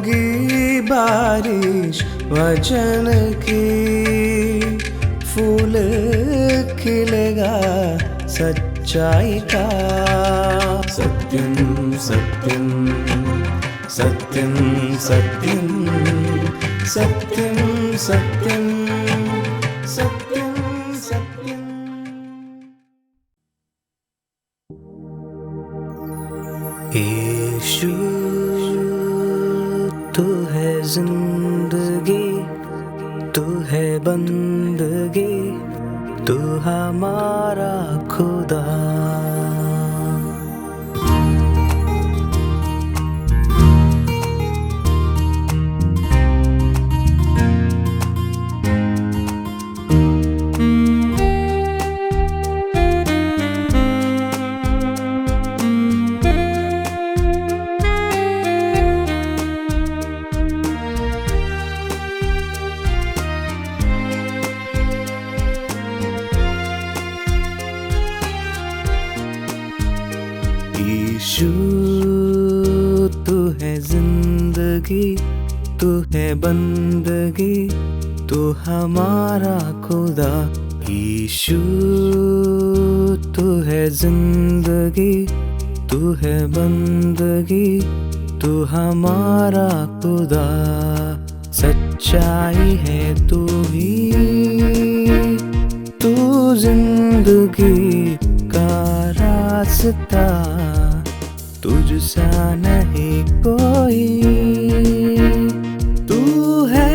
होगी बारिश वचन की, फूल खिलेगा सच्चाई का। सत्यम सत्यम सत्यम सत्यम सत्यम सत्यम सत्यम सत्यम। यीशु तू है जिंदगी, तू है बंदगी, तू हमारा खुदा। यीशु तू है जिंदगी, तू है बंदगी, तू हमारा खुदा। यीशु तू है जिंदगी, तू है बंदगी, तू हमारा खुदा। सच्चाई है तू ही, तू जिंदगी का रास्ता, तुझसा नहीं कोई। तू है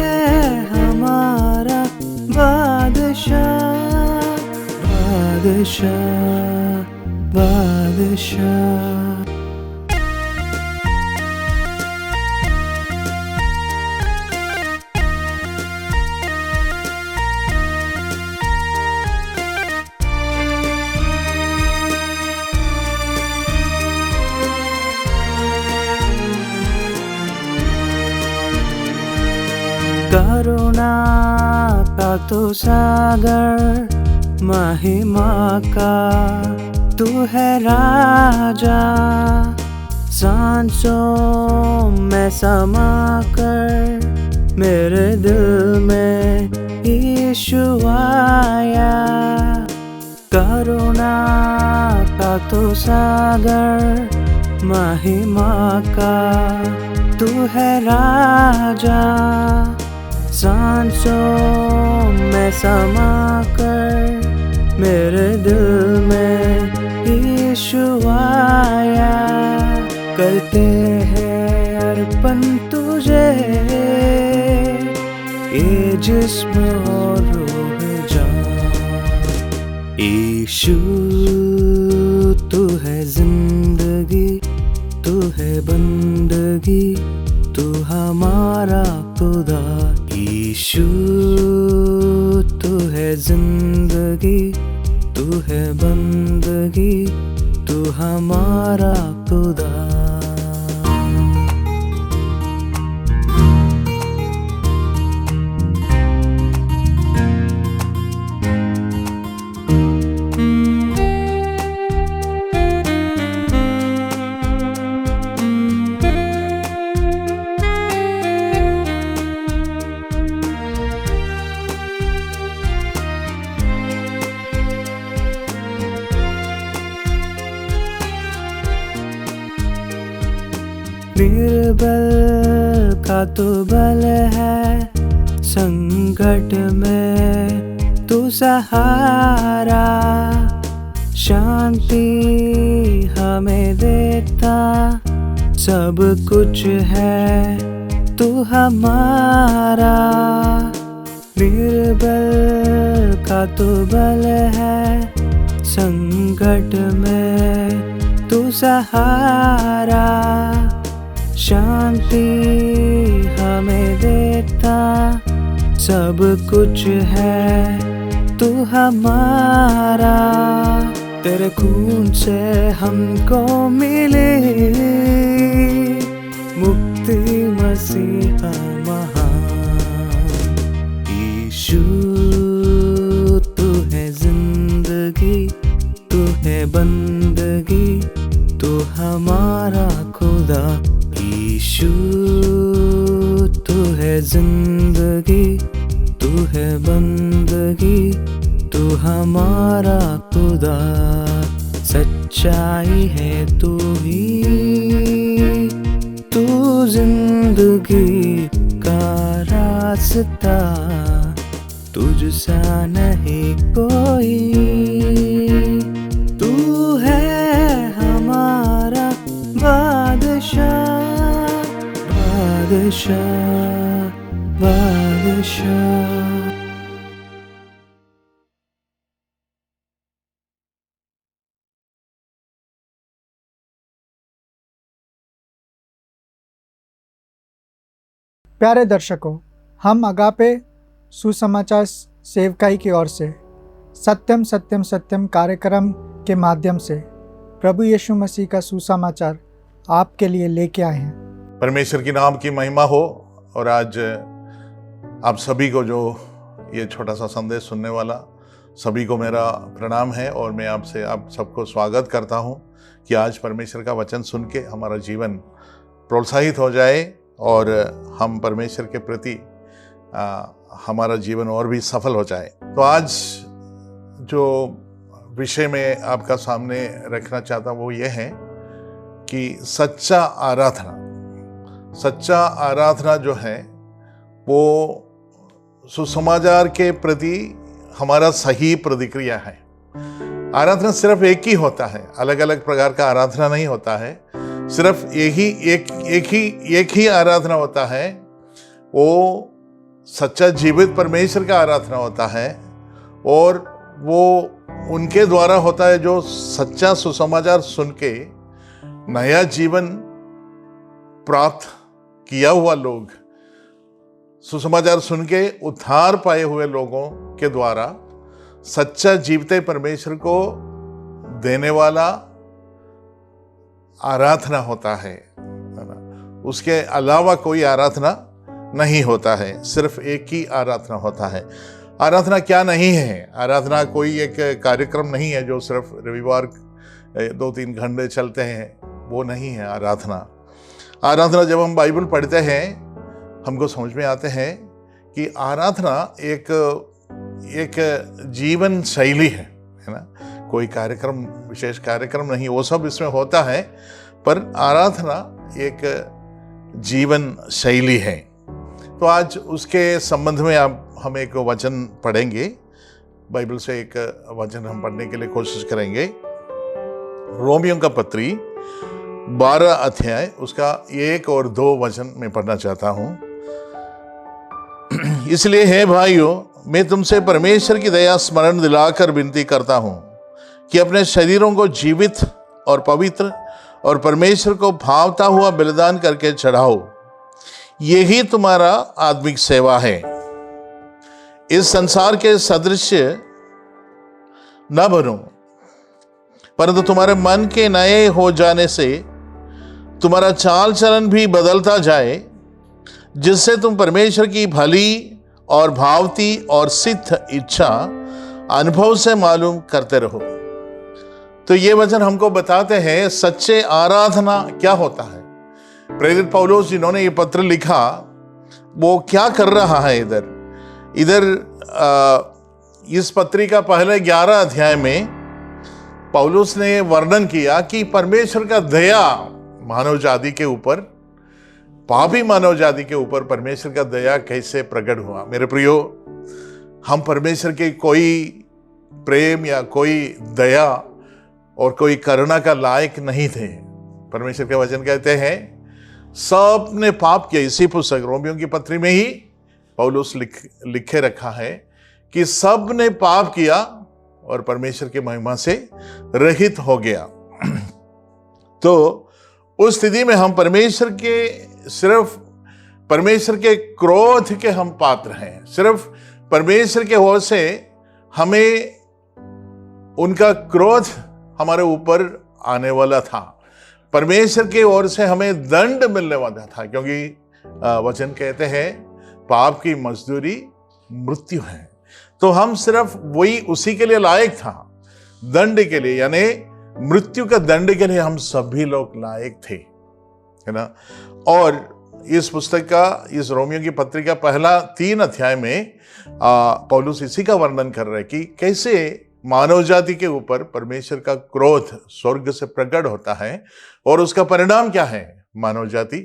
हमारा बादशाह, बादशाह, बादशाह। करुणा का तू सागर, महिमा का तू है राजा। सांसों में समा कर मेरे दिल में यीशु आया। करुणा का तू सागर, महिमा का तू है राजा। सांसों में समा कर मेरे दिल में यीशु आया। करते हैं अर्पण तुझे ये जिस्म और रूह जान। यीशु तू है जिंदगी, तू है बंदगी, तू हमारा खुदा। यीशु तू है जिंदगी, तू है बंदगी, तू हमारा खुदा। निर्बल का तो बल है, संकट में तू सहारा। शांति हमें देता, सब कुछ है तू हमारा। निर्बल का तो बल है, संकट में तू सहारा। शांति हमें देता, सब कुछ है तू हमारा। तेरे खून से हमको मिले मुक्ति मसीहा महान। यीशु तू है जिंदगी, तू है बंदगी, तू हमारा खुदा। यीशु है जिंदगी, तू है बंदगी, तू हमारा खुदा, सच्चाई है तू ही, तू जिंदगी का रास्ता, तुझसा नहीं कोई, तू है हमारा बादशाह, बादशाह, बादशाह। प्यारे दर्शकों, हम अगापे सुसमाचार सेवकाई की ओर से सत्यम सत्यम सत्यम कार्यक्रम के माध्यम से प्रभु यीशु मसीह का सुसमाचार आपके लिए लेके आए हैं। परमेश्वर की नाम की महिमा हो। और आज आप सभी को, जो ये छोटा सा संदेश सुनने वाला सभी को मेरा प्रणाम है, और मैं आपसे आप सबको स्वागत करता हूँ कि आज परमेश्वर का वचन सुन के हमारा जीवन प्रोत्साहित हो जाए और हम परमेश्वर के प्रति हमारा जीवन और भी सफल हो जाए। तो आज जो विषय मैं आपका सामने रखना चाहता हूँ वो ये है कि सच्चा आराधना। सच्चा आराधना जो है वो सुसमाचार के प्रति हमारा सही प्रतिक्रिया है। आराधना सिर्फ एक ही होता है, अलग अलग प्रकार का आराधना नहीं होता है। सिर्फ एक ही आराधना होता है, वो सच्चा जीवित परमेश्वर का आराधना होता है, और वो उनके द्वारा होता है जो सच्चा सुसमाचार सुन के नया जीवन प्राप्त किया हुआ लोग, सुसमाचार सुन के उद्धार पाए हुए लोगों के द्वारा सच्चा जीवते परमेश्वर को देने वाला आराधना होता है ना। उसके अलावा कोई आराधना नहीं होता है, सिर्फ एक ही आराधना होता है। आराधना क्या नहीं है? आराधना कोई एक कार्यक्रम नहीं है जो सिर्फ रविवार 2-3 घंटे चलते हैं, वो नहीं है आराधना। आराधना जब हम बाइबल पढ़ते हैं हमको समझ में आते हैं कि आराधना एक जीवन शैली है ना। कोई कार्यक्रम, विशेष कार्यक्रम नहीं, वो सब इसमें होता है, पर आराधना एक जीवन शैली है। तो आज उसके संबंध में हम एक वचन पढ़ेंगे। बाइबल से एक वचन हम पढ़ने के लिए कोशिश करेंगे। रोमियों का पत्री 12 अध्याय उसका 1 और 2 वचन में पढ़ना चाहता हूं। इसलिए हे भाइयों, मैं तुमसे परमेश्वर की दया स्मरण दिलाकर विनती करता हूं कि अपने शरीरों को जीवित और पवित्र और परमेश्वर को भावता हुआ बलिदान करके चढ़ाओ। यही तुम्हारा आत्मिक सेवा है। इस संसार के सदृश न बनो, परंतु तुम्हारे मन के नए हो जाने से तुम्हारा चाल चलन भी बदलता जाए, जिससे तुम परमेश्वर की भली और भावती और सिद्ध इच्छा अनुभव से मालूम करते रहो। तो ये वचन हमको बताते हैं सच्चे आराधना क्या होता है। प्रेरित पौलुस जिन्होंने ये पत्र लिखा वो क्या कर रहा है इधर इस पत्री का पहले 11 अध्याय में पौलुस ने वर्णन किया कि परमेश्वर का दया मानव जाति के ऊपर, पापी मानव जाति के ऊपर परमेश्वर का दया कैसे प्रकट हुआ। मेरे प्रियो, हम परमेश्वर के कोई प्रेम या कोई दया और कोई करुणा का लायक नहीं थे। परमेश्वर के वचन कहते हैं सब ने पाप किया। इसी पुस्तक रोमियों की पत्री में ही पौलुस लिखे रखा है कि सब ने पाप किया और परमेश्वर की महिमा से रहित हो गया। तो उस स्थिति में हम सिर्फ परमेश्वर के क्रोध के हम पात्र हैं। सिर्फ परमेश्वर के ओर से हमें उनका क्रोध हमारे ऊपर आने वाला था। परमेश्वर की ओर से हमें दंड मिलने वाला था, क्योंकि वचन कहते हैं पाप की मजदूरी मृत्यु है। तो हम सिर्फ वही उसी के लिए लायक था, दंड के लिए, यानी मृत्यु का दंड के लिए हम सभी लोग लायक थे, है ना। और इस पुस्तक का, इस रोमियो की पत्रिका पहला 3 अध्याय में पौलुस इसी का वर्णन कर रहे हैं कि कैसे मानव जाति के ऊपर परमेश्वर का क्रोध स्वर्ग से प्रकट होता है और उसका परिणाम क्या है। मानव जाति,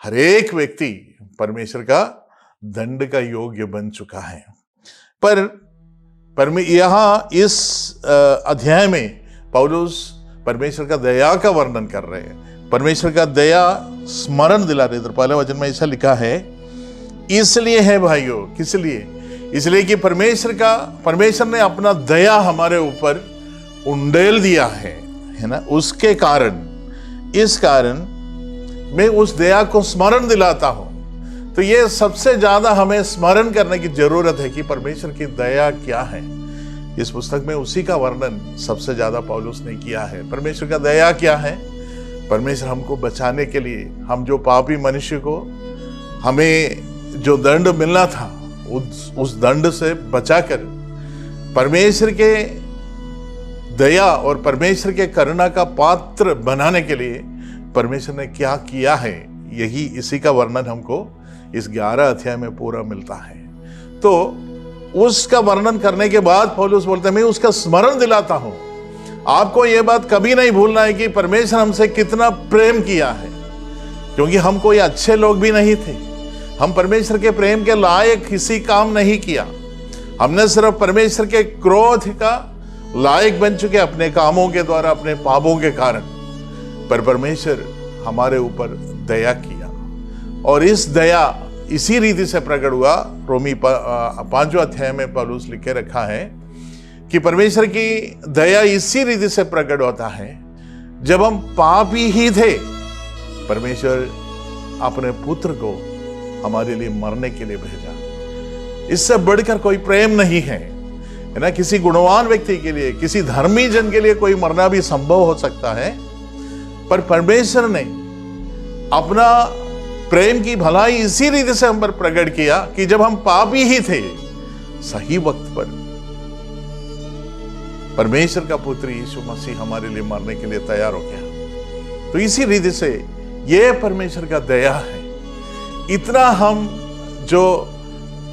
हरेक व्यक्ति परमेश्वर का दंड का योग्य बन चुका है। पर यहाँ इस अध्याय में पौलुस परमेश्वर का दया का वर्णन कर रहे हैं, परमेश्वर का दया स्मरण दिला रहे। तो पहले वचन में ऐसा लिखा है, इसलिए है भाइयों, किस लिए? इसलिए कि परमेश्वर ने अपना दया हमारे ऊपर उंडेल दिया है ना। उसके कारण, इस कारण मैं उस दया को स्मरण दिलाता हूं। तो ये सबसे ज्यादा हमें स्मरण करने की जरूरत है कि परमेश्वर की दया क्या है। इस पुस्तक में उसी का वर्णन सबसे ज्यादा पौलुस ने किया है। परमेश्वर का दया क्या है? परमेश्वर हमको बचाने के लिए, हम जो पापी मनुष्य को, हमें जो दंड मिलना था उस दंड से बचाकर परमेश्वर के दया और परमेश्वर के करुणा का पात्र बनाने के लिए परमेश्वर ने क्या किया है, यही इसी का वर्णन हमको इस 11 अध्याय में पूरा मिलता है। तो उसका वर्णन करने के बाद पौलुस बोलते हैं, मैं उसका स्मरण दिलाता हूं। आपको यह बात कभी नहीं भूलना है कि परमेश्वर हमसे कितना प्रेम किया है, क्योंकि हम कोई अच्छे लोग भी नहीं थे। हम परमेश्वर के प्रेम के लायक किसी काम नहीं किया। हमने सिर्फ परमेश्वर के क्रोध का लायक बन चुके अपने कामों के द्वारा, अपने पापों के कारण। पर परमेश्वर हमारे ऊपर दया किया और इस दया इसी रीति से प्रकट हुआ। रोमी 5वें अध्याय में पौलुस लिखे रखा है कि परमेश्वर की दया इसी रीति से प्रकट होता है, जब हम पापी ही थे परमेश्वर अपने पुत्र को हमारे लिए मरने के लिए भेजा। इससे बढ़कर कोई प्रेम नहीं है ना। किसी गुणवान व्यक्ति के लिए, किसी धर्मी जन के लिए कोई मरना भी संभव हो सकता है, पर परमेश्वर ने अपना प्रेम की भलाई इसी रीति से हम पर प्रकट किया कि जब हम पापी ही थे, सही वक्त पर परमेश्वर का पुत्र यीशु मसीह हमारे लिए मरने के लिए तैयार हो गया। तो इसी रीति से यह परमेश्वर का दया है। इतना हम जो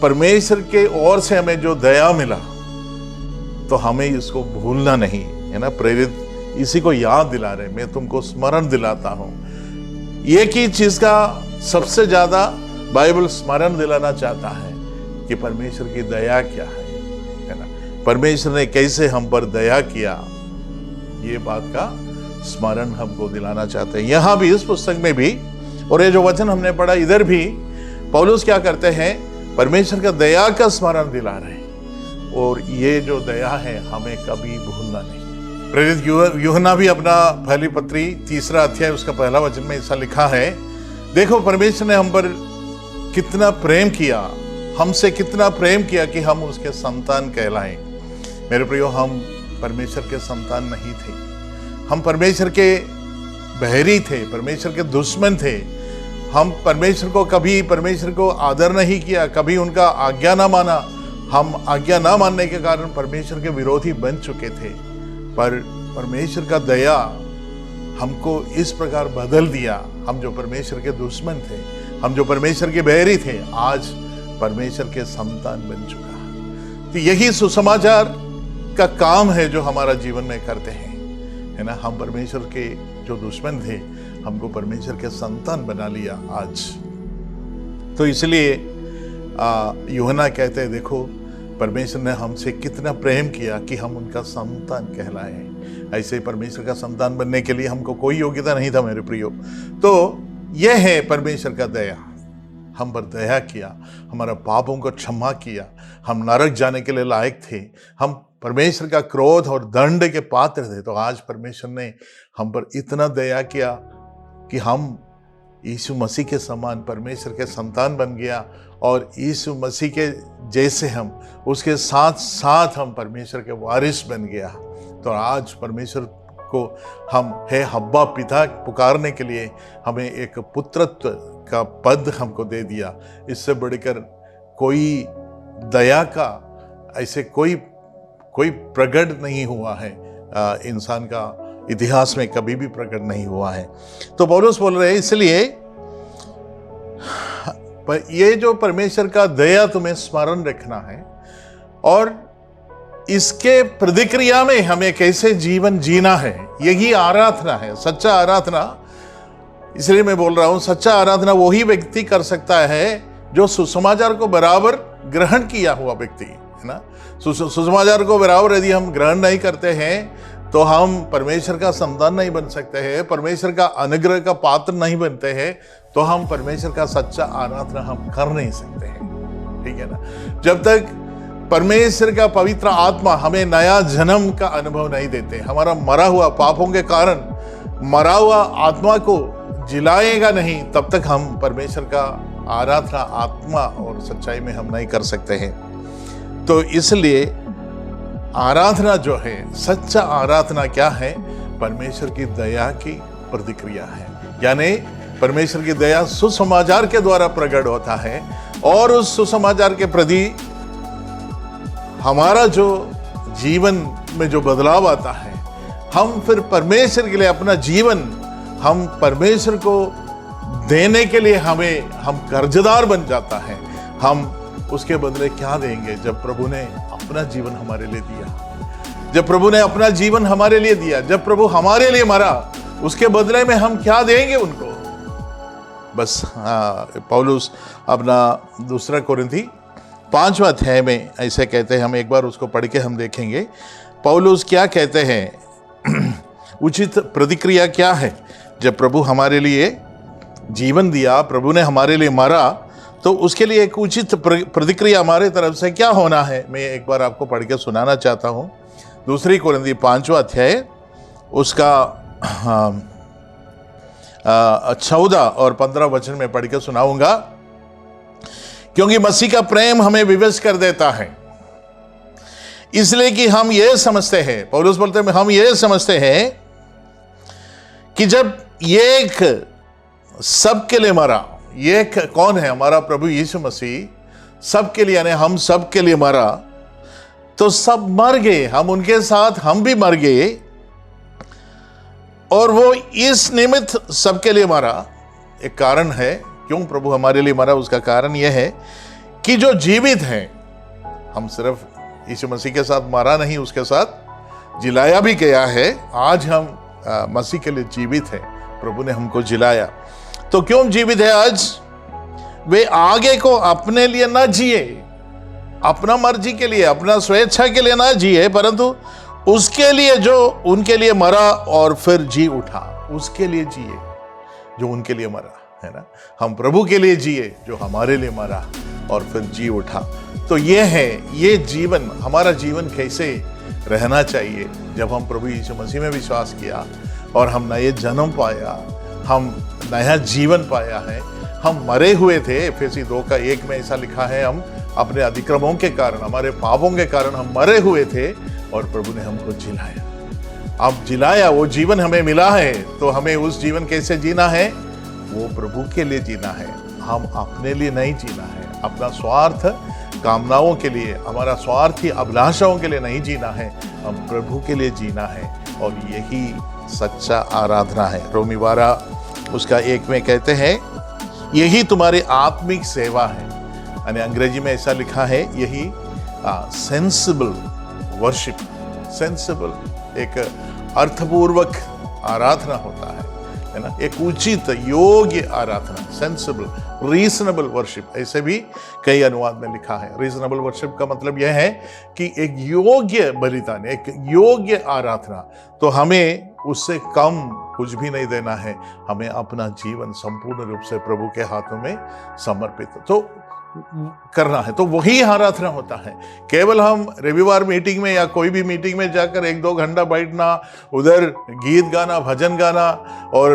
परमेश्वर के ओर से हमें जो दया मिला, तो हमें इसको भूलना नहीं है ना। प्रेरित इसी को याद दिला रहे, मैं तुमको स्मरण दिलाता हूं। एक ही चीज का सबसे ज्यादा बाइबल स्मरण दिलाना चाहता है कि परमेश्वर की दया क्या है ना। परमेश्वर ने कैसे हम पर दया किया, ये बात का स्मरण हमको दिलाना चाहते हैं। यहां भी, इस पुस्तक में भी, और ये जो वचन हमने पढ़ा इधर भी, पौलुस क्या करते हैं? परमेश्वर का दया का स्मरण दिला रहे हैं। और ये जो दया है हमें कभी भूलना नहीं। प्रेरित यूहन्ना भी अपना पहली पत्री 3 अध्याय उसका पहला वचन में ऐसा लिखा है, देखो परमेश्वर ने हम पर कितना प्रेम किया, हमसे कितना प्रेम किया कि हम उसके संतान कहलाएं। मेरे प्रियो, हम परमेश्वर के संतान नहीं थे। हम परमेश्वर के बहरी थे, परमेश्वर के दुश्मन थे। हम परमेश्वर को आदर नहीं किया, कभी उनका आज्ञा ना माना। हम आज्ञा ना मानने के कारण परमेश्वर के विरोधी बन चुके थे। पर परमेश्वर का दया हमको इस प्रकार बदल दिया। हम जो परमेश्वर के दुश्मन थे, हम जो परमेश्वर के बैरी थे, आज परमेश्वर के संतान बन चुका। तो यही सुसमाचार का काम है जो हमारा जीवन में करते हैं, है ना। हम परमेश्वर के जो दुश्मन थे, हमको परमेश्वर के संतान बना लिया आज। तो इसलिए यूहन्ना कहते हैं, देखो परमेश्वर ने हमसे कितना प्रेम किया कि हम उनका संतान कहलाए। ऐसे परमेश्वर का संतान बनने के लिए हमको कोई योग्यता नहीं था मेरे प्रियो। तो यह है परमेश्वर का दया, हम पर दया किया, हमारा पापों को क्षमा किया। हम नरक जाने के लिए लायक थे, हम परमेश्वर का क्रोध और दंड के पात्र थे। तो आज परमेश्वर ने हम पर इतना दया किया कि हम यीशु मसीह के समान परमेश्वर के संतान बन गया, और यीशु मसीह के जैसे हम, उसके साथ साथ हम परमेश्वर के वारिस बन गया। तो आज परमेश्वर को हम हे हब्बा पिता पुकारने के लिए हमें एक पुत्रत्व का पद हमको दे दिया। इससे बढ़कर कोई दया का ऐसे कोई प्रकट नहीं हुआ है, इंसान का इतिहास में कभी भी प्रकट नहीं हुआ है। तो पौलुस बोल रहे हैं, इसलिए पर ये जो परमेश्वर का दया तुम्हें स्मरण रखना है और इसके प्रतिक्रिया में हमें कैसे जीवन जीना है, यही आराधना है, सच्चा आराधना। इसलिए मैं बोल रहा हूं, सच्चा आराधना वही व्यक्ति कर सकता है जो सुसमाचार को बराबर ग्रहण किया हुआ व्यक्ति है ना। सुसमाचार को बराबर यदि हम ग्रहण नहीं करते हैं तो हम परमेश्वर का संतान नहीं बन सकते हैं, परमेश्वर का अनुग्रह का पात्र नहीं बनते हैं, तो हम परमेश्वर का सच्चा आराधना हम कर नहीं सकते हैं, ठीक है ना। जब तक परमेश्वर का पवित्र आत्मा हमें नया जन्म का अनुभव नहीं देते, हमारा मरा हुआ पापों के कारण मरा हुआ आत्मा को जिलाएगा नहीं, तब तक हम परमेश्वर का आराधना आत्मा और सच्चाई में हम नहीं कर सकते हैं। तो इसलिए आराधना जो है, सच्चा आराधना क्या है? परमेश्वर की दया की प्रतिक्रिया है, यानी परमेश्वर की दया सुसमाचार के द्वारा प्रकट होता है और उस सुसमाचार के प्रति हमारा जो जीवन में जो बदलाव आता है, हम फिर परमेश्वर के लिए अपना जीवन हम परमेश्वर को देने के लिए हम कर्जदार बन जाता है। हम उसके बदले क्या देंगे? जब प्रभु ने अपना जीवन हमारे लिए दिया, जब प्रभु ने अपना जीवन हमारे लिए दिया, जब प्रभु हमारे लिए मरा, उसके बदले में हम क्या देंगे उनको? बस पौलुस अपना 2 कोरिन्थी 5वां अध्याय में ऐसे कहते हैं, हम एक बार उसको पढ़ के हम देखेंगे पौलुस क्या कहते हैं। उचित प्रतिक्रिया क्या है? जब प्रभु हमारे लिए जीवन दिया, प्रभु ने हमारे लिए मरा, तो उसके लिए एक उचित प्रतिक्रिया हमारे तरफ से क्या होना है, मैं एक बार आपको पढ़ के सुनाना चाहता हूँ। 2 कोरिन्थी 5वां अध्याय उसका 14 और 15 वचन में पढ़ के सुनाऊंगा। क्योंकि मसीह का प्रेम हमें विवश कर देता है, इसलिए कि हम ये समझते हैं, पौलुस बोलते हैं, हम ये समझते हैं कि जब एक सबके लिए मरा, ये कौन है? हमारा प्रभु यीशु मसीह सबके लिए, यानी हम सबके लिए मरा, तो सब मर गए, हम उनके साथ हम भी मर गए। और वो इस निमित्त सबके लिए मरा। एक कारण है क्यों प्रभु हमारे लिए मरा, उसका कारण यह है कि जो जीवित हैं, हम सिर्फ यीशु मसीह के साथ मरा नहीं, उसके साथ जिलाया भी गया है। आज हम मसीह के लिए जीवित हैं, प्रभु ने हमको जिलाया। तो क्यों जीवित है आज? वे आगे को अपने लिए ना जिए, अपना मर्जी के लिए, अपना स्वेच्छा के लिए ना जिए, परंतु उसके लिए जो उनके लिए मरा और फिर जी उठा, उसके लिए जिए जो उनके लिए मरा, है ना। हम प्रभु के लिए जिए जो हमारे लिए मरा और फिर जी उठा। तो ये है, ये जीवन, हमारा जीवन कैसे रहना चाहिए। जब हम प्रभु यीशु मसीह में विश्वास किया और हम नए जन्म पाया, हम नया जीवन पाया है। हम मरे हुए थे, एफेसी 2:1 में ऐसा लिखा है, हम अपने अतिक्रमों के कारण, हमारे पापों के कारण हम मरे हुए थे और प्रभु ने हमको जिलाया। अब जिलाया, वो जीवन हमें मिला है, तो हमें उस जीवन कैसे जीना है? वो प्रभु के लिए जीना है। हम अपने लिए नहीं जीना है, अपना स्वार्थ कामनाओं के लिए, हमारा स्वार्थी अभिलाषाओं के लिए नहीं जीना है, हम प्रभु के लिए जीना है। और यही सच्चा आराधना है। रोमी 12 उसका 1 में कहते हैं, यही तुम्हारी आत्मिक सेवा है। यानी अंग्रेजी में ऐसा लिखा है, यही सेंसिबल वर्शिप, सेंसिबल एक अर्थपूर्वक आराधना होता है ना, एक उचित योग्य आराधना, सेंसिबल, रीजनेबल वर्शिप, ऐसे भी कई अनुवाद में लिखा है। रीजनेबल वर्शिप का मतलब यह है कि एक योग्य बलिदान, एक योग्य आराधना। तो हमें उससे कम कुछ भी नहीं देना है, हमें अपना जीवन संपूर्ण रूप से प्रभु के हाथों में समर्पित तो करना है। तो वही आराधना होता है। केवल हम रविवार मीटिंग में या कोई भी मीटिंग में जाकर 1-2 घंटा बैठना, उधर गीत गाना, भजन गाना और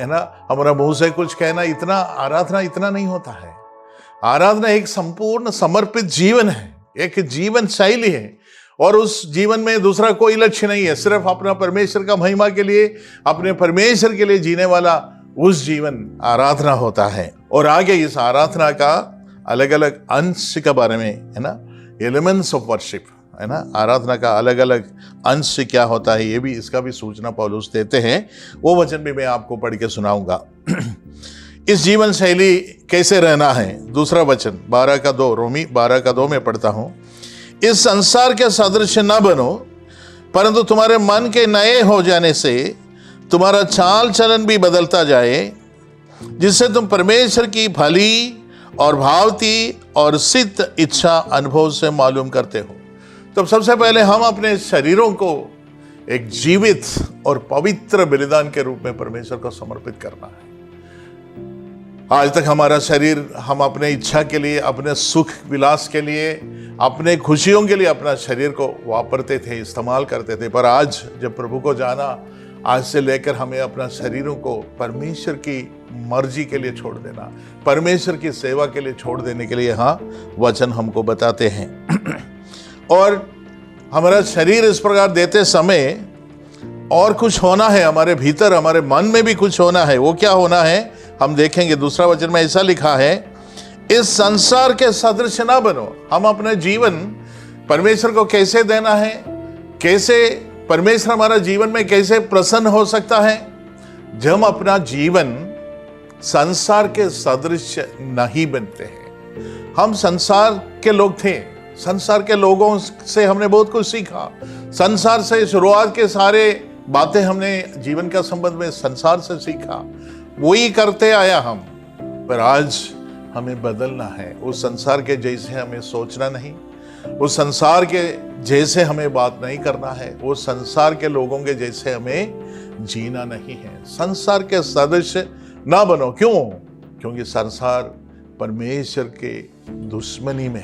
है ना, हमारा मुंह से कुछ कहना, इतना आराधना इतना नहीं होता है। आराधना एक संपूर्ण समर्पित जीवन है, एक जीवन शैली है और उस जीवन में दूसरा कोई लक्ष्य नहीं है, सिर्फ अपना परमेश्वर का महिमा के लिए, अपने परमेश्वर के लिए जीने वाला उस जीवन आराधना होता है। और आगे इस आराधना का अलग अलग अंश के बारे में, है ना, एलिमेंट्स ऑफ वर्शिप, है ना, आराधना का अलग अलग अंश क्या होता है, ये भी, इसका भी सूचना पौलुस देते हैं। वो वचन भी मैं आपको पढ़ के सुनाऊंगा। इस जीवन शैली कैसे रहना है। दूसरा वचन 12 का 2, रोमी 12 का 2 में पढ़ता हूं, इस संसार के सदृश न बनो, परंतु तुम्हारे मन के नए हो जाने से तुम्हारा चाल चलन भी बदलता जाए, जिससे तुम परमेश्वर की भली और भावती और सिद्ध इच्छा अनुभव से मालूम करते हो। तो सबसे पहले हम अपने शरीरों को एक जीवित और पवित्र बलिदान के रूप में परमेश्वर को समर्पित करना है। आज तक हमारा शरीर हम अपने इच्छा के लिए, अपने सुख विलास के लिए, अपने खुशियों के लिए अपना शरीर को वापरते थे, इस्तेमाल करते थे। पर आज जब प्रभु को जाना, आज से लेकर हमें अपना शरीरों को परमेश्वर की मर्जी के लिए छोड़ देना, परमेश्वर की सेवा के लिए छोड़ देने के लिए यहाँ वचन हमको बताते हैं। और हमारा शरीर इस प्रकार देते समय और कुछ होना है हमारे भीतर, हमारे मन में भी कुछ होना है। वो क्या होना है हम देखेंगे। दूसरा वचन में ऐसा लिखा है, इस संसार के सदृश ना बनो। हम अपने जीवन परमेश्वर को कैसे देना है, कैसे परमेश्वर हमारा जीवन में कैसे प्रसन्न हो सकता है, जब हम अपना जीवन संसार के सदृश नहीं बनते हैं। हम संसार के लोग थे, संसार के लोगों से हमने बहुत कुछ सीखा, संसार से शुरुआत के सारे बातें हमने जीवन का संबंध में संसार से सीखा, वही करते आया हम। पर आज हमें बदलना है। उस संसार के जैसे हमें सोचना नहीं, उस संसार के जैसे हमें बात नहीं करना है, वो संसार के लोगों के जैसे हमें जीना नहीं है। संसार के सदस्य ना बनो। क्यों? क्योंकि संसार परमेश्वर के दुश्मनी में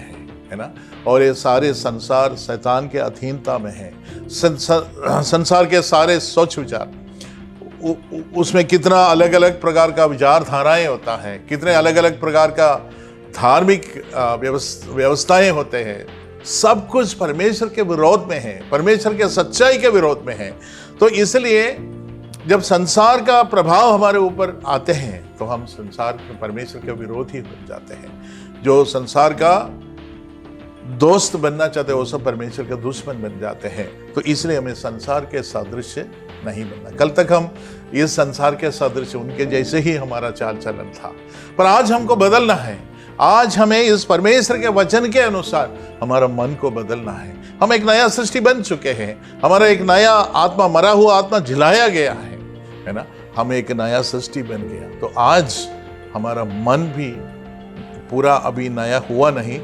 है ना। और ये सारे संसार शैतान के अधीनता में है। संसार के सारे सोच विचार, उसमें कितना अलग अलग प्रकार का विचारधाराएं होता है, कितने अलग अलग प्रकार का धार्मिक व्यवस्थाएं होते हैं, सब कुछ परमेश्वर के विरोध में है, परमेश्वर के सच्चाई के विरोध में है। तो इसलिए जब संसार का प्रभाव हमारे ऊपर आते हैं तो हम संसार के परमेश्वर के विरोधी हो जाते हैं। जो संसार का दोस्त बनना चाहते हैं वो सब परमेश्वर के दुश्मन बन जाते हैं। तो इसलिए हमें संसार के सादृश्य नहीं बनना। कल तक हम इस संसार के सादृश्य, उनके जैसे ही हमारा चाल चलन था, पर आज हमको बदलना है। आज हमें इस परमेश्वर के वचन के अनुसार हमारा मन को बदलना है। हम एक नया सृष्टि बन चुके हैं, हमारा एक नया आत्मा, मरा हुआ आत्मा जिलाया गया है ना। हम एक नया सृष्टि बन गया। तो आज हमारा मन भी पूरा अभी नया हुआ नहीं,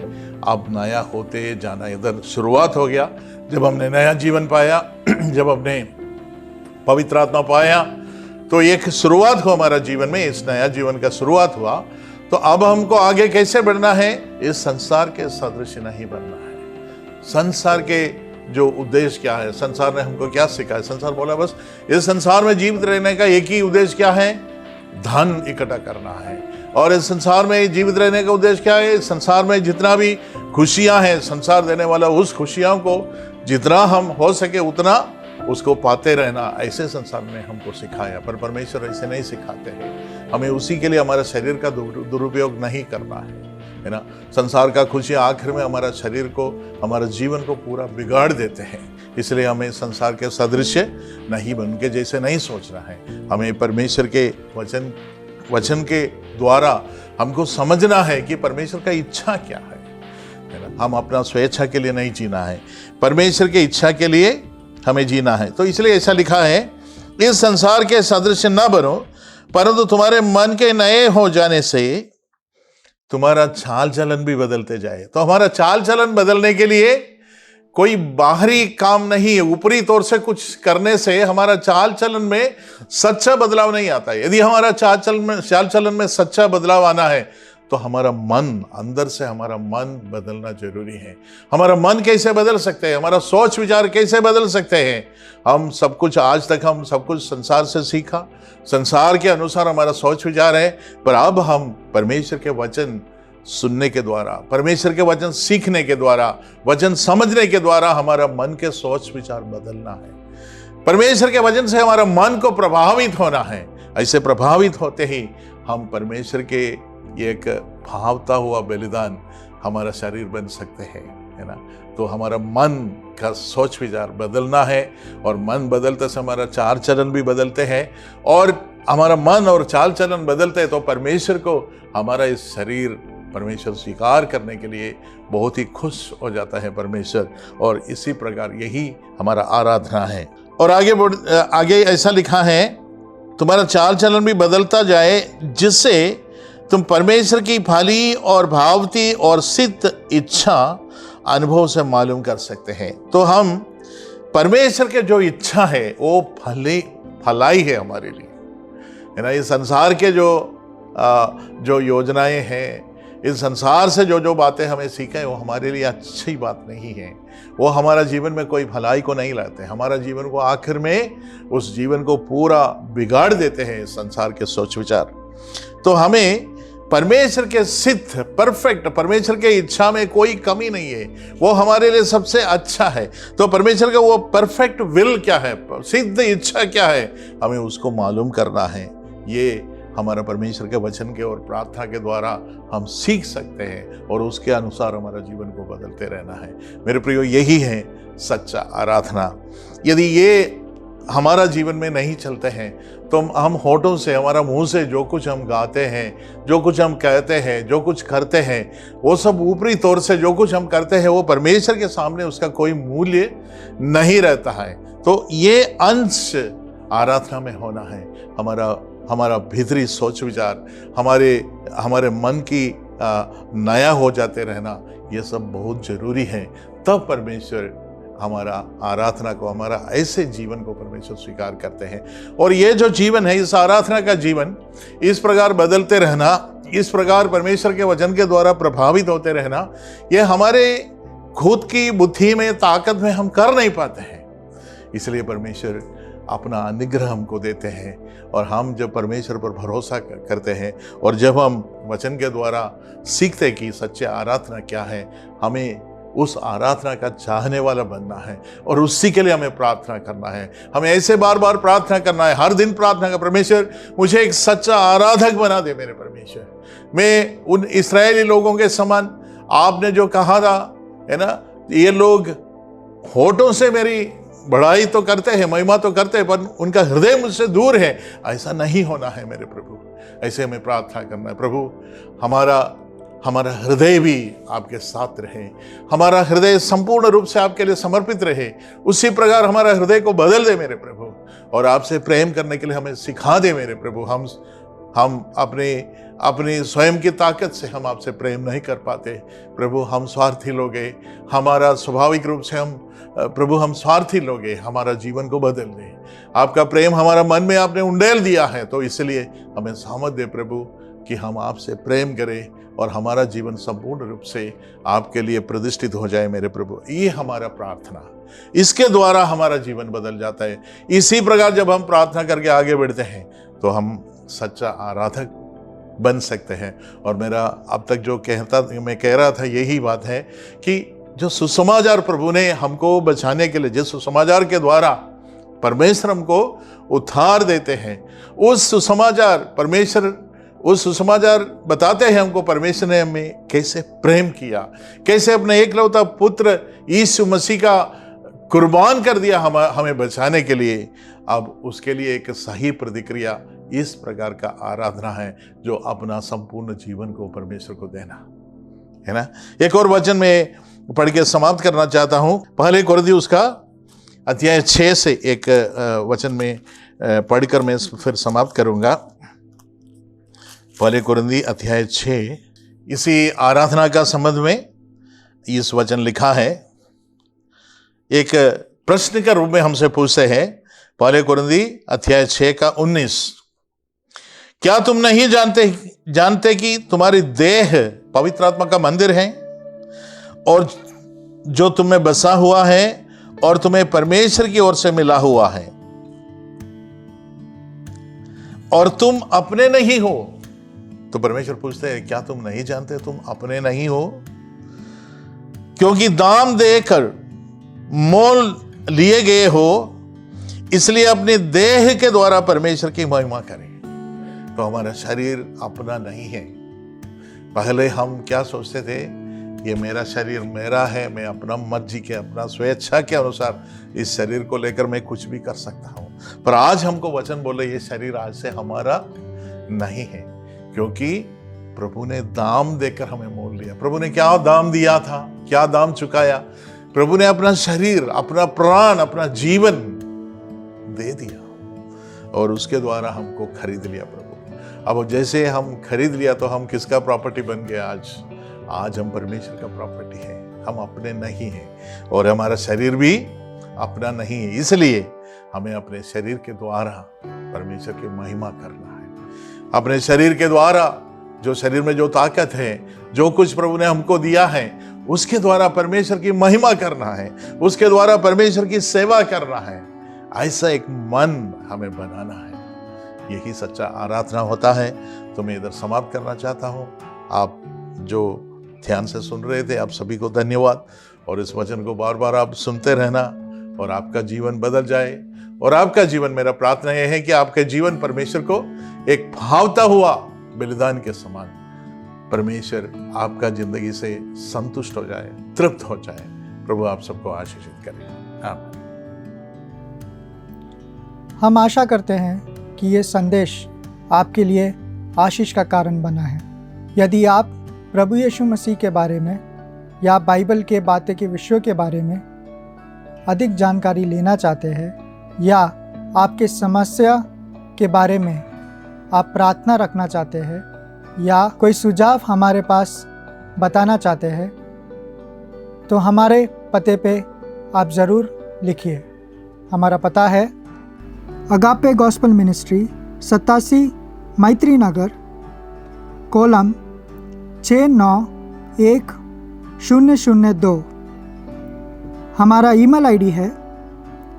अब नया होते जाना। इधर शुरुआत हो गया जब हमने नया जीवन पाया, जब हमने पवित्र आत्मा पाया, तो एक शुरुआत हुआ हमारा जीवन में, इस नया जीवन का शुरुआत हुआ। तो अब हमको आगे कैसे बढ़ना है? इस संसार के सदृश नहीं बनना है। संसार के जो उद्देश्य क्या है, संसार ने हमको क्या सिखाया? संसार बोला बस इस संसार में जीवित रहने का एक ही उद्देश्य क्या है? धन इकट्ठा करना है। और इस संसार में जीवित रहने का उद्देश्य क्या है? संसार में जितना भी खुशियां हैं, संसार देने वाला, उस खुशियों को जितना हम हो सके उतना उसको पाते रहना, ऐसे संसार ने हमको सिखाया। पर परमेश्वर ऐसे नहीं सिखाते हैं। हमें उसी के लिए हमारा शरीर का दुरुपयोग नहीं करना है ना। संसार का खुशियाँ आखिर में हमारा शरीर को, हमारा जीवन को पूरा बिगाड़ देते हैं। इसलिए हमें संसार के सदृश्य नहीं बन के जैसे नहीं सोचना है। हमें परमेश्वर के वचन के द्वारा हमको समझना है कि परमेश्वर का इच्छा क्या है ना। हम अपना स्वेच्छा के लिए नहीं जीना है, परमेश्वर की इच्छा के लिए हमें जीना है। तो इसलिए ऐसा लिखा है, इस संसार के सदृश न बनो, परंतु तुम्हारे मन के नए हो जाने से तुम्हारा चाल चलन भी बदलते जाए। तो हमारा चाल चलन बदलने के लिए कोई बाहरी काम नहीं है, ऊपरी तौर से कुछ करने से हमारा चाल चलन में सच्चा बदलाव नहीं आता है। यदि हमारा चाल चलन में सच्चा बदलाव आना है तो हमारा मन, अंदर से हमारा मन बदलना जरूरी है। हमारा मन कैसे बदल सकते हैं? हमारा सोच विचार कैसे बदल सकते हैं? हम सब कुछ, आज तक हम सब कुछ संसार से सीखा, संसार के अनुसार हमारा सोच विचार है। पर अब हम परमेश्वर के वचन सुनने के द्वारा, परमेश्वर के वचन सीखने के द्वारा, वचन समझने के द्वारा हमारा मन के सोच विचार बदलना है। परमेश्वर के वचन से हमारा मन को प्रभावित होना है। ऐसे प्रभावित होते ही हम परमेश्वर के एक भावता हुआ बलिदान हमारा शरीर बन सकते हैं, है है ना। तो हमारा मन का सोच विचार बदलना है, और मन बदलते से हमारा चाल चलन भी बदलते हैं, और हमारा मन और चाल चलन बदलते हैं तो परमेश्वर को, हमारा इस शरीर परमेश्वर स्वीकार करने के लिए बहुत ही खुश हो जाता है परमेश्वर। और इसी प्रकार यही हमारा आराधना है। और आगे ऐसा लिखा है, तुम्हारा चाल चलन भी बदलता जाए जिससे तुम परमेश्वर की भली और भावती और सिद्ध इच्छा अनुभव से मालूम कर सकते हैं। तो हम परमेश्वर के जो इच्छा है वो भलाई है हमारे लिए, है ना। इस संसार के जो योजनाएं हैं, इस संसार से जो बातें हमें सीखें वो हमारे लिए अच्छी बात नहीं है। वो हमारा जीवन में कोई भलाई को नहीं लाते, हमारा जीवन को आखिर में उस जीवन को पूरा बिगाड़ देते हैं इस संसार के सोच विचार। तो हमें परमेश्वर के सिद्ध परफेक्ट, परमेश्वर के इच्छा में कोई कमी नहीं है, वो हमारे लिए सबसे अच्छा है। तो परमेश्वर का वो परफेक्ट विल क्या है, सिद्ध इच्छा क्या है, हमें उसको मालूम करना है। ये हमारा परमेश्वर के वचन के और प्रार्थना के द्वारा हम सीख सकते हैं, और उसके अनुसार हमारा जीवन को बदलते रहना है। मेरे प्रियो, यही है सच्चा आराधना। यदि ये हमारा जीवन में नहीं चलते हैं तो हम होठों से, हमारा मुंह से जो कुछ हम गाते हैं, जो कुछ हम कहते हैं, जो कुछ करते हैं, वो सब ऊपरी तौर से जो कुछ हम करते हैं वो परमेश्वर के सामने उसका कोई मूल्य नहीं रहता है। तो ये अंश आराधना में होना है। हमारा भीतरी सोच विचार, हमारे मन की नया हो जाते रहना, ये सब बहुत जरूरी है। तब परमेश्वर हमारा आराधना को, हमारा ऐसे जीवन को परमेश्वर स्वीकार करते हैं। और ये जो जीवन है, इस आराधना का जीवन, इस प्रकार बदलते रहना, इस प्रकार परमेश्वर के वचन के द्वारा प्रभावित होते रहना, ये हमारे खुद की बुद्धि में, ताकत में हम कर नहीं पाते हैं। इसलिए परमेश्वर अपना अनुग्रह हमको देते हैं, और हम जब परमेश्वर पर भरोसा करते हैं और जब हम वचन के द्वारा सीखते हैं कि सच्चे आराधना क्या है, हमें उस आराधना का चाहने वाला बनना है, और उसी के लिए हमें प्रार्थना करना है। हमें ऐसे बार बार प्रार्थना करना है, हर दिन प्रार्थना कर, परमेश्वर मुझे एक सच्चा आराधक बना दे मेरे परमेश्वर। मैं उन इस्राएली लोगों के समान, आपने जो कहा था, है ना, ये लोग होठों से मेरी बढ़ाई तो करते हैं, महिमा तो करते हैं, पर उनका हृदय मुझसे दूर है। ऐसा नहीं होना है मेरे प्रभु। ऐसे हमें प्रार्थना करना है, प्रभु हमारा हृदय भी आपके साथ रहे, हमारा हृदय संपूर्ण रूप से आपके लिए समर्पित रहे। उसी प्रकार हमारा हृदय को बदल दे मेरे प्रभु, और आपसे प्रेम करने के लिए हमें सिखा दे मेरे प्रभु। हम अपनी स्वयं की ताकत से हम आपसे प्रेम नहीं कर पाते प्रभु। हम स्वार्थी लोग हैं, हमारा स्वाभाविक रूप से हम स्वार्थी लोग हैं। हमारा जीवन को बदल दे, आपका प्रेम हमारा मन में आपने उंडेल दिया है, तो इसलिए हमें सामर्थ दे प्रभु कि हम आपसे प्रेम करें और हमारा जीवन संपूर्ण रूप से आपके लिए प्रतिष्ठित हो जाए मेरे प्रभु। ये हमारा प्रार्थना, इसके द्वारा हमारा जीवन बदल जाता है। इसी प्रकार जब हम प्रार्थना करके आगे बढ़ते हैं तो हम सच्चा आराधक बन सकते हैं। और मेरा अब तक जो मैं कह रहा था यही बात है कि जो सुसमाचार प्रभु ने हमको बचाने के लिए, जिस सुसमाचार के द्वारा परमेश्वर हमको उद्धार देते हैं, उस सुसमाचार बताते हैं हमको परमेश्वर ने हमें कैसे प्रेम किया, कैसे अपने एकलौता पुत्र यीशु मसीह का कुर्बान कर दिया हमें बचाने के लिए। अब उसके लिए एक सही प्रतिक्रिया इस प्रकार का आराधना है, जो अपना संपूर्ण जीवन को परमेश्वर को देना है ना। एक और वचन में पढ़ के समाप्त करना चाहता हूं। पहले कुरिन्थियों उसका अध्याय 6 से एक वचन में पढ़कर मैं फिर समाप्त करूंगा। पहले कुरिन्थियों अध्याय 6, इसी आराधना का संबंध में इस वचन लिखा है। एक प्रश्न के रूप में हमसे पूछते हैं। पहले कुरिन्थियों अध्याय 6 का 19, क्या तुम नहीं जानते कि तुम्हारी देह पवित्र आत्मा का मंदिर है और जो तुम में बसा हुआ है और तुम्हें परमेश्वर की ओर से मिला हुआ है, और तुम अपने नहीं हो। तो परमेश्वर पूछते हैं, क्या तुम नहीं जानते तुम अपने नहीं हो? क्योंकि दाम देकर मोल लिए गए हो, इसलिए अपने देह के द्वारा परमेश्वर की महिमा करें। तो हमारा शरीर अपना नहीं है। पहले हम क्या सोचते थे ये मेरा शरीर मेरा है, मैं अपना मर्जी के, अपना स्वेच्छा के अनुसार इस शरीर को लेकर मैं कुछ भी कर सकता हूँ। पर आज हमको वचन बोले ये शरीर आज से हमारा नहीं है, क्योंकि प्रभु ने दाम देकर हमें मोल लिया। प्रभु ने क्या दाम दिया था, क्या दाम चुकाया? प्रभु ने अपना शरीर, अपना प्राण, अपना जीवन दे दिया और उसके द्वारा हमको खरीद लिया प्रभु। अब जैसे हम खरीद लिया तो हम किसका प्रॉपर्टी बन गए? आज हम परमेश्वर का प्रॉपर्टी है, हम अपने नहीं हैं और हमारा शरीर भी अपना नहीं है। इसलिए हमें अपने शरीर के द्वारा परमेश्वर की महिमा करना है। अपने शरीर के द्वारा, जो शरीर में जो ताकत है, जो कुछ प्रभु ने हमको दिया है, उसके द्वारा परमेश्वर की महिमा करना है, उसके द्वारा परमेश्वर की सेवा करना है। ऐसा एक मन हमें बनाना है। यही सच्चा आराधना होता है। तो मैं इधर समाप्त करना चाहता हूँ। आप जो ध्यान से सुन रहे थे, आप सभी को धन्यवाद। और इस वचन को बार बार आप सुनते रहना और आपका जीवन बदल जाए। और आपका जीवन, मेरा प्रार्थना यह है कि आपके जीवन परमेश्वर को एक भावता हुआ बलिदान के समान परमेश्वर आपका जिंदगी से संतुष्ट हो जाए, तृप्त हो जाए। प्रभु आप सबको आशीषित करे। आमीन। हम आशा करते हैं कि ये संदेश आपके लिए आशीष का कारण बना है। यदि आप प्रभु यीशु मसीह के बारे में या बाइबल के बातें के विषयों के बारे में अधिक जानकारी लेना चाहते हैं या आपके समस्या के बारे में आप प्रार्थना रखना चाहते हैं या कोई सुझाव हमारे पास बताना चाहते हैं, तो हमारे पते पे आप ज़रूर लिखिए। हमारा पता है अगापे गॉस्पेल मिनिस्ट्री, 87 मैत्री नगर, कोलम 691002। हमारा ईमेल आईडी है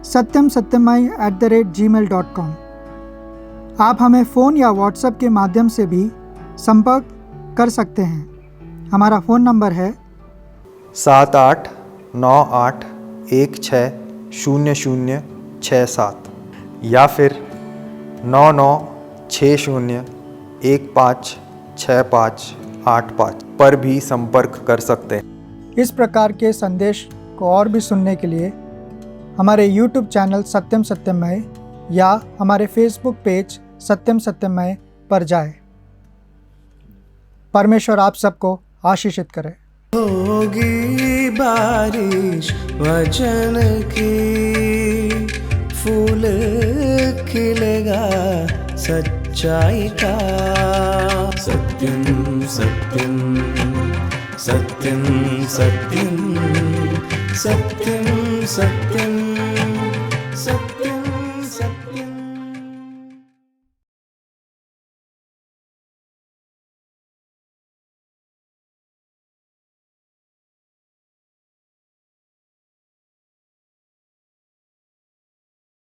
satyamsatyamai@gmail.com। आप हमें फ़ोन या व्हाट्सएप के माध्यम से भी संपर्क कर सकते हैं। हमारा फ़ोन नंबर है 7898160067 या फिर 9960156585 पर भी संपर्क कर सकते हैं। इस प्रकार के संदेश को और भी सुनने के लिए हमारे YouTube चैनल सत्यम सत्यमय या हमारे Facebook पेज सत्यम सत्यमय पर जाएं। परमेश्वर आप सबको आशीषित करे। होगी बारिश वचन की, फूल खिलेगा सच्चाई का। सत्यम सत्यम सत्यम सत्यम सत्यम सत्यम सत्यम।